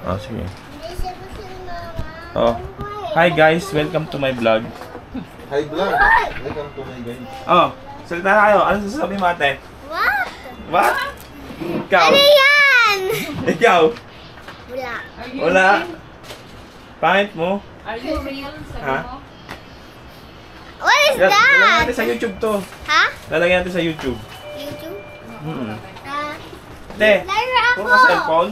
Oh, sige. Oh. Hi guys, welcome to my vlog. Hi vlog. Welcome to my guys. Oh, salita na kayo. Ano sasabihin mo ate? What? What? Ikaw? Ano yan? Ikaw? Wala. Wala. Pangit mo? Are you real? Sabi Ha? mo? What is Lalagyan that? natin sa YouTube to. Ha? Lalagyan natin sa YouTube. YouTube? Te, Laro ako. puro ka cellphone?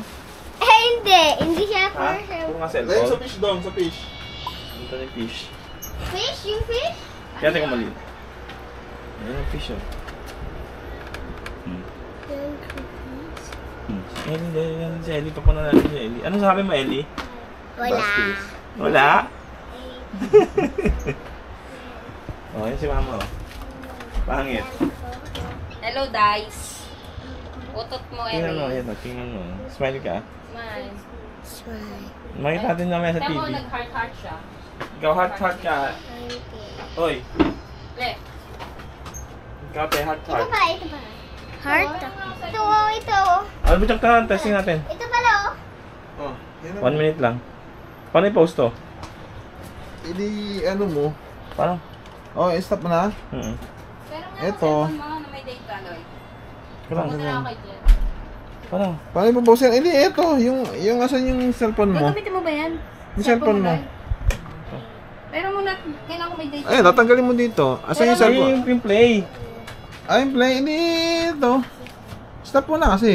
Eh, hindi. Hindi siya Ha? for Puro ka Dahil sa cellphone? fish doon, sa fish. Ito yung fish. Fish? Yung fish? Kaya tingnan ko maliit. Ayan yung fish oh. Si Ellie, papunta natin si Ellie. Ano sabi mo, Ellie? Wala. Wala? Oh, yan si mama oh. Pangit. Hello, Dice. Utot mo, Tingnan mo, Eri. yan oh, tingnan mo. Smile ka. Smile. Smile. Makita natin namin sa Tama mo, TV. nag-heart-heart siya. Ikaw heart ka. Oy, Le. ikaw te heart. Ito pa. Heart? Ito, ito. Ano ba ka? Testing natin. Ito pala, oh. Oh, yan 1 minute lang. Paano i-post to? Hindi, ano mo. Paano? Oh, stop mo na. Mm-hmm. Pero nga, Eto. cellphone mo na may data, Lloyd. Paano? Pumunta na ako kay Jen. Paano? Paano ipapost yan? Hindi, eto. Yung asan yung cellphone mo? Gagamitin mo ba yan? Yung cellphone mo. Lloyd? Pero muna, kailangan ko may data. Ay, tatanggalin mo dito. Asan yung cellphone? Yung play. Ay, play. Hindi, ito. Stop mo na kasi.